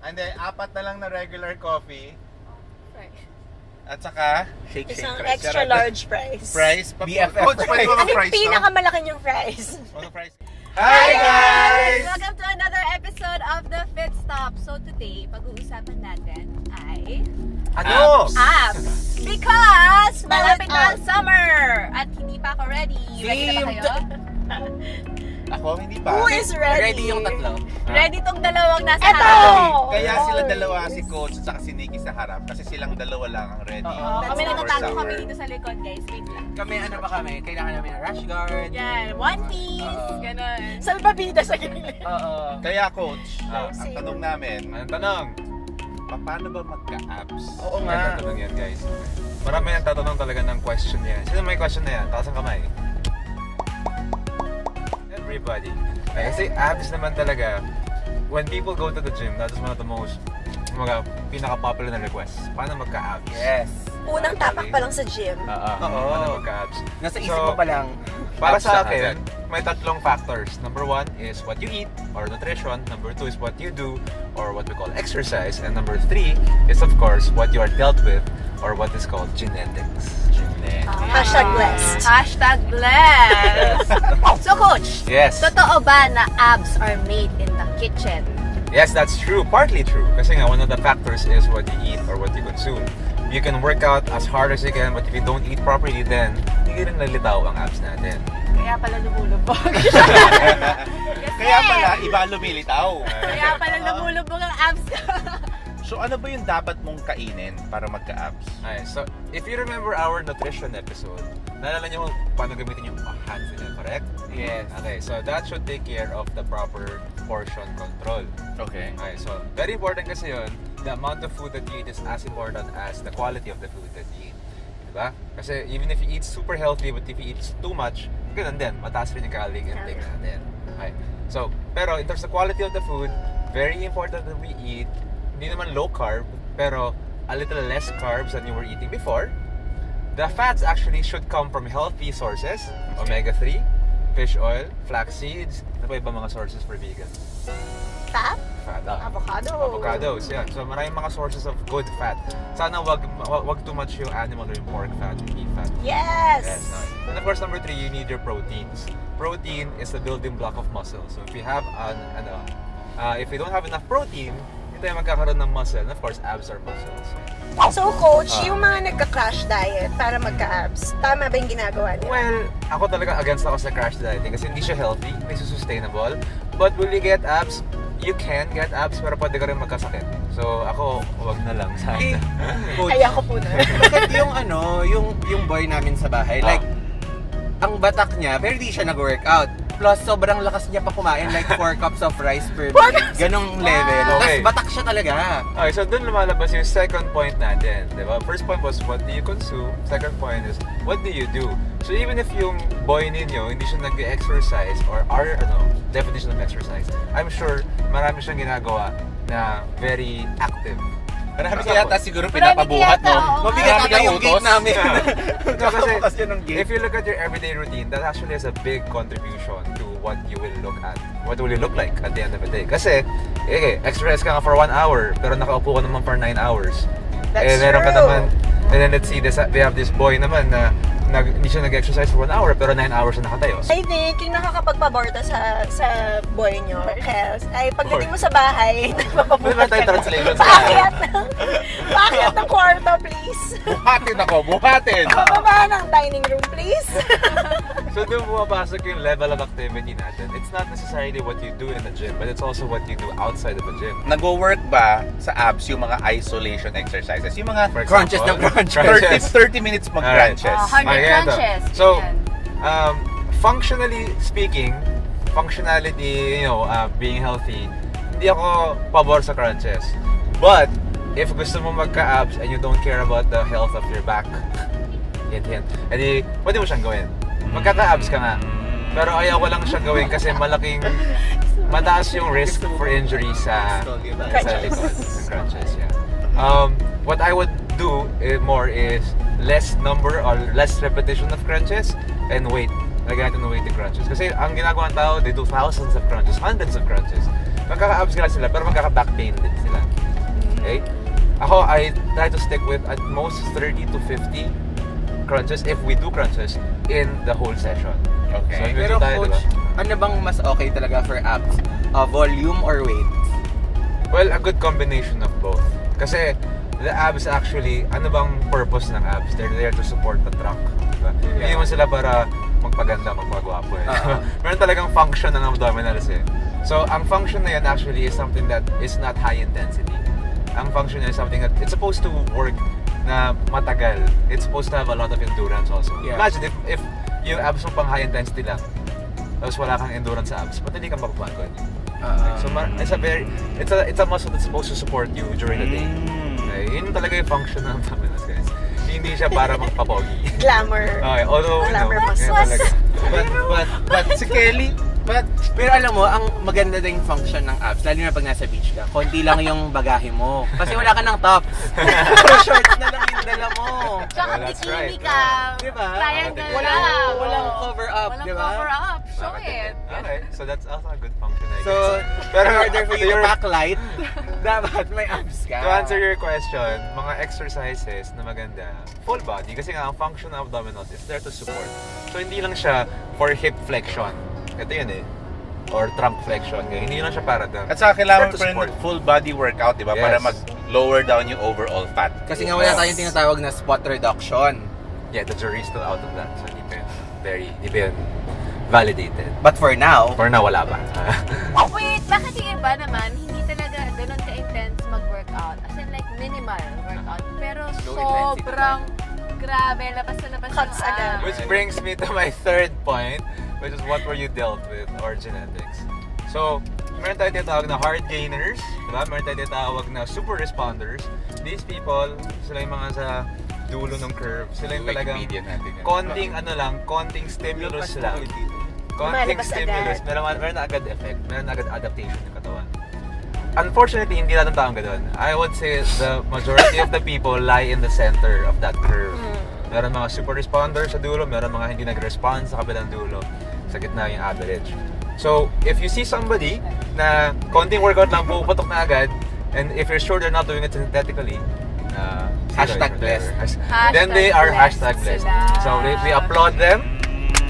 And then, 4 na lang na regular coffee. Fries. At saka, shake Isang fries. extra large fries. Fries? BFF Coach, pwede ba Ano fries yung to? pinakamalaki yung fries? Ano fries? Hi guys! Welcome to another episode of The Fit Stop. So today, pag-uusapan natin ay Ano? abs. Because malapit na ang abs. summer at hindi pa ako ready. Ready na ba kayo? Ako, hindi pa. Who is ready? Ready yung tatlo. Ready tong dalawang nasa Eto! harap. Kaya sila Yes. dalawa, si Coach at saka si Nikki sa harap. Kasi silang dalawa lang ang ready. Oh, kami That's nagtatago for kami summer. dito sa likod, guys. Wait lang. Kami, ano ba kami? Kailangan namin ng rash guard. Yan, one piece. Oo. Ganon. Salbabida sa gilid. Oo. Kaya Coach, ang Same. tanong namin, Anong tanong? paano ba magka-abs? Oo Magandang nga. tanong yan, guys. Marami nang tatanong talaga ng question yan. Sino may question na yan? Taas ang kamay. Everybody. Ay, kasi abs naman talaga, when people go to the gym, that is one of the most pinaka-popular na requests. Paano magka-abs? Yes. Unang tapak pa lang sa gym. Oo. Oo. Paano magka-abs? Nasa isip So, mo pa lang. Para abs sa na akin, agad. may tatlong factors. Number 1 is what you eat or nutrition. Number 2 is what you do or what we call exercise. And number 3 is of course what you are dealt with or what is called genetics. Hashtag blessed. Hashtag blessed. So, Coach, Yes. totoo ba na abs are made in the kitchen? Yes, that's true. Partly true. Kasi nga, one of the factors is what you eat or what you consume. You can work out as hard as you can, but if you don't eat properly, then hindi rin nalitaw ang abs natin. Kaya pala lumulubog. Kaya pala, iba lumilitaw. Kaya pala lumulubog ang abs ko. So ano ba yung dapat mong kainin para magka-abs? Okay, so if you remember our nutrition episode, naalala niyo kung paano gamitin yung hands niya, correct? Yes. Okay, so that should take care of the proper portion control. Okay. Okay, so very important kasi yun, the amount of food that you eat is as important as the quality of the food that you eat. Diba? Kasi even if you eat super healthy, but if you eat too much, ganun din, mataas rin yung calorie intake natin. Okay. So, pero in terms of quality of the food, very important that we eat, hindi naman low carb, pero a little less carbs than you were eating before. The fats actually should come from healthy sources, omega-3, fish oil, flax seeds, ano pa ibang mga sources for vegan? Fat? Fat. Avocado. Avocados, yan. So maraming mga sources of good fat. Sana wag too much yung animal or yung pork fat, yung beef fat. Yes. Yes. And of course, number 3, you need your proteins. Protein is the building block of muscle. So if you have if you don't have enough protein, hindi tayo magkakaroon ng muscle. And of course, abs are muscles. So, Coach, yung mga nagka-crash diet para magka-abs, tama ba yung ginagawa nila? Well, ako talaga against ako sa crash dieting kasi hindi siya healthy, hindi siya sustainable. But will you get abs? You can get abs pero pwede ka rin magkasakit. So ako, wag na lang sana. Coach, Ay, ako po na. bakit yung boy namin sa bahay, like, ang batak niya, pero di siya nag-workout. Plus, sobrang lakas niya pa kumain, like 4 cups of rice per day. Ganong level. Okay. Tapos batak siya talaga. Okay, so dun lumalabas yung second point natin, di ba? First point was what do you consume? Second point is what do you do? So even if yung boy ninyo hindi siya nag-exercise or our definition of exercise, I'm sure marami siyang ginagawa na very active. Marami Basta kaya po. siguro pinapabuhat, no? Oo. Mabigat Marami ata ng yung utos. gate namin. No, kasi Bukas yun ang gate. if you look at your everyday routine, that actually has a big contribution to what you will look at. What will you look like at the end of the day? Kasi, exercise ka nga for 1 hour, pero nakaupo ka naman for 9 hours. That's Meron ka true. naman, and then let's see, we have this boy naman na hindi siya nag-exercise for 1 hour, pero 9 hours na nakatayo. I think yung nakakapagpaborta sa boy nyo, Kels, ay pagdating mo sa bahay, Pwede nagpapabuhat ba ka tayo na. translation sa Paakyat ng kwarto, please. Buhatin ako, buhatin! Bababa ng dining room, please. So doon pumapasok yung level of activity natin. It's not necessarily what you do in the gym, but it's also what you do outside of the gym. Nagwo-work ba sa abs yung mga isolation exercises? Yung mga For Crunches example, ng crunches. 30 minutes mag-crunches. 100 Okay, ito. crunches. So, Ganyan. functionally speaking, functionality, being healthy, hindi ako pabor sa crunches. But, if gusto mo magka-abs and you don't care about the health of your back, hint, edi, pwede mo siyang gawin. Magkaka-abs ka nga. Pero ayaw ko lang siyang gawin kasi mataas yung risk for injury sa likod. Sa crunches, yeah. What I would do more is less number or less repetition of crunches and weight. Lagyan natin ng weighted crunches. Kasi ang ginagawa ng tao, they do thousands of crunches, hundreds of crunches. magkaka-abs nga sila, pero magkaka-back pain din sila. Okay? Ako, I try to stick with at most 30 to 50 crunches if we do crunches in the whole session. So, Okay. yung Pero tayo, coach, diba? ano bang mas okay talaga for abs? Volume or weight? Well, a good combination of both. Kasi the abs actually, ano bang purpose ng abs? They're there to support the trunk. Diba? Hindi naman sila para magpaganda, magpagwapo. Meron talagang function ng abdominals eh. So, ang function na yan actually is something that is not high intensity. Ang function na is something that it's supposed to work na matagal. It's supposed to have a lot of endurance also. Yeah. Imagine if yung abs mo pang high intensity lang, tapos wala kang endurance sa abs, ba't hindi ka mapapagod? So it's a muscle that's supposed to support you during the day. Okay, yun talaga yung function ng abdominals, guys. Hindi siya para magpapogi. Glamour. Okay, although Glamour ganyan muscles. talaga. But si Kelly, pero alam mo, ang maganda ding function ng abs, lalo na pag nasa beach ka, konti lang yung bagahe mo. Kasi wala ka ng tops. Puro shorts na lang yung dala mo. Tsaka Well, that's bikini right. ka. Diba? Triangle Walang- lang. walang cover up, Walang diba? cover up. Show it. Okay, so that's also a good function, I guess. So, in order for you to backlight, dapat may abs ka. To answer your question, mga exercises na maganda, full body, kasi nga ang function ng abdominals is there to support. So hindi lang siya for hip flexion. Ito yun eh. Or trunk flexion. Hindi lang siya para doon. At saka kailangan It's pa there to rin support. full body workout, di ba? Yes. Para mag-lower down yung overall fat. Kasi nga wala tayong tinatawag na spot reduction. Yeah, the jury's still out of that. So hindi pa yun validated. But for now, For now, wala pa. Wait, bakit yung iba naman, hindi talaga ganun ka-intense mag-workout? As in like minimal workout. Pero Low sobrang grabe, labas na labas Cuts yung agad. abs. Which brings me to my third point, which is what were you dealt with or genetics. So, meron tayo tinatawag na hard gainers, diba? Meron tayo tinatawag na super responders. These people, sila yung mga sa dulo ng curve. Sila yung talagang Wikipedia natin yan. konting stimulus lang. Konting Lumalabas stimulus. agad. Meron na agad effect. Meron na agad adaptation yung katawan. Unfortunately, hindi lahat ng taong ganun. I would say the majority of the people lie in the center of that curve. Meron mga super responders sa dulo, meron mga hindi nag-respond sa kabilang dulo. Sa gitna yung average. So, if you see somebody na konting workout lang puputok na agad, and if you're sure they're not doing it synthetically, Hashtag blessed. then they are Hashtag hashtag blessed. blessed So, we applaud them.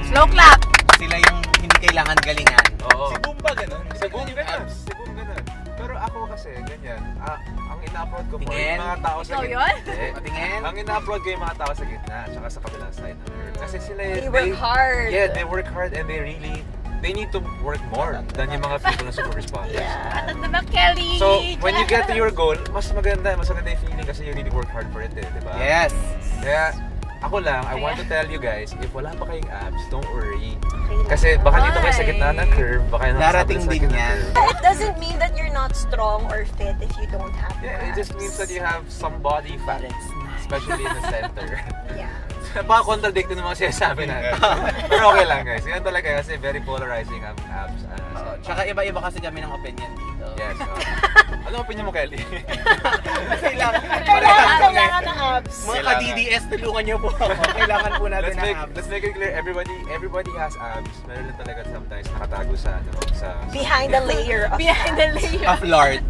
Slow clap! sila yung hindi kailangan galingan. Oo. Si Boomba ganun. Si Boom ganun. Si Boom ganun. Pero ako kasi, ganyan. Ang ina-upload ko po, Tingin. yung mga tao sa Ikaw gitna. yun? Hindi. Patingin. Ang ina-upload ko yung mga tao sa gitna at saka sa kabilang side ng curve. Kasi sila, They work hard. Yeah, they work hard and they need to work more than yung mga people na super responders. Yeah. At ang naman, Kelly! So, when you get to your goal, mas maganda yung feeling kasi you really work hard for it eh, di ba? Yes. Kaya, ako lang, I want to tell you guys, if wala pa kayong abs, don't worry. Okay lang. Kasi baka dito kayo sa gitna ng curve, baka yung Darating sa din gitna ng yan. curve. It doesn't mean that you're not strong or fit if you don't have Yeah, it just abs. means that you have some body fat, especially in the center. Yeah. Baka contradict ng mga sinasabi natin. Pero okay lang guys, yan talaga kasi very polarizing ang abs. Tsaka iba-iba kasi kami ng opinion dito. Yes. Ano opinion mo, Kelly? Kailangan ng abs. Mga ka-DDS, tulungan niyo po ako. Kailangan po natin ng abs. Let's make it clear, everybody has abs. Meron lang talaga sometimes nakatago sa Behind the layer of Behind the layer. Of lard.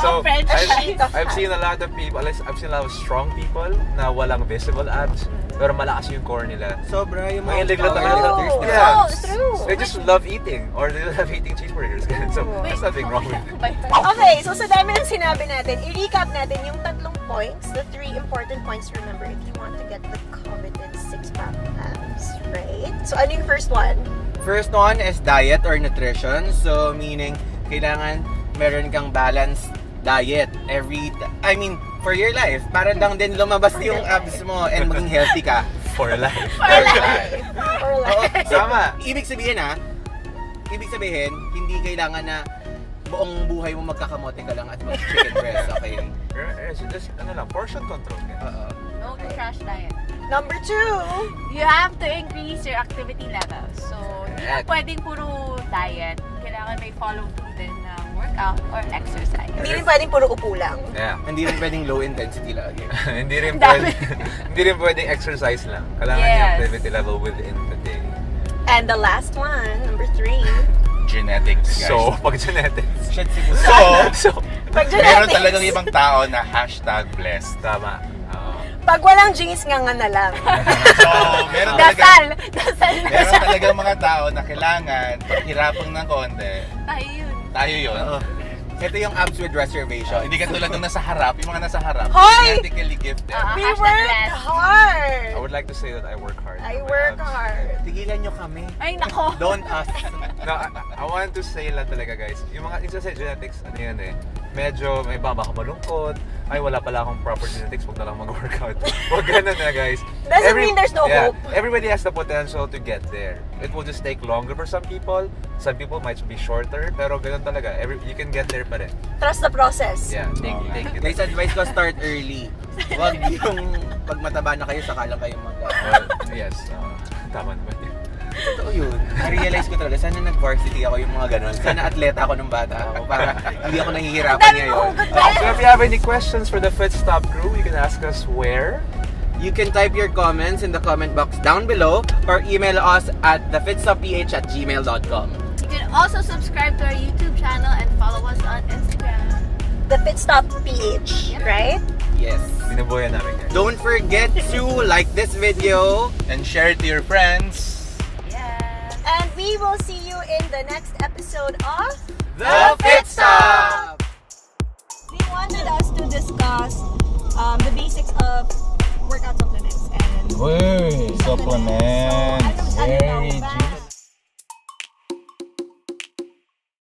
So, French fries. I've seen a lot of people, I've seen a lot of strong people na walang visible abs, pero malakas yung core nila. Sobra yung Mahilig lang talaga True. sa True. Yeah. True. They just love eating, or they love eating cheeseburgers. So, there's nothing wrong with it. Okay, so sa dami ng sinabi natin, i-recap natin yung tatlong points, the 3 important points to remember if you want to get the coveted six-pack abs, right? So ano yung first one? First one is diet or nutrition. So, meaning, kailangan meron kang balanced diet for your life. Para lang din lumabas yung abs mo and maging healthy ka. For life. Or Oo, like, Tama. Ibig sabihin hindi kailangan na buong buhay mo magkakamote ka lang at mag-chicken breast, okay? Just, portion control. Oo. No to crash diet. number 2, You have to increase your activity levels. So, hindi na Correct. pwedeng puro diet. Kailangan may follow through din ng workout or exercise. hindi rin pwedeng puro upo lang. Yeah. Hindi rin pwedeng low intensity lagi. hindi rin Ang dami. pwedeng exercise lang. Kailangan Yes. yung activity level within the day. And the last one, number 3, genetics, guys. So, pag genetics. Shit, siguro. So, Pag meron genetics. talagang ibang tao na #blessed. Tama. Pag walang genes, nga na lang. So, meron talaga Dasal na meron siya. talagang mga tao na kailangan paghirapan ng konti. Tayo yun. Tayo yun. Oo. Ito yung abs with reservation. Hindi ka tulad ng nasa harap, yung mga nasa harap. Hoy! Genetically gifted. Ah. We Hashtag work blessed. hard. I would like to say that I work hard. I for my work abs. hard. Tigilan nyo kami. Ay, nako. Don't us. No, I want to say lang talaga guys, yung mga isa sa genetics, ano yan eh, medyo may baka malungkot, ay wala pala akong proper genetics, huwag na lang mag-workout. Huwag ganun na guys. Doesn't mean there's no hope. Everybody has the potential to get there. It will just take longer for some people might be shorter, pero ganun talaga. You can get there pa rin. Trust the process. Yeah, take it. Guys, advice ko, start early. Huwag yung pag mataba na kayo, saka lang kayo Well, yes, tama naman yun. Totoo yun. Na-realize ko talaga, sana nag-varsity ako yung mga ganun. Sana atleta ako nung bata ako para hindi ako nahihirapan Dami ngayon. mo hugot So if you have any questions for the Fit Stop crew, you can ask us where. You can type your comments in the comment box down below or email us at thefitstopph@gmail.com. You can also subscribe to our YouTube channel and follow us on Instagram. The Fit Stop PH, right? Yes. Binabuyan namin guys. Don't forget to like this video. And share it to your friends. Yeah. And we will see you in the next episode of The Fit Stop! They wanted us to discuss the basics of workout supplements and Uy, supplements. So, ano daw ba?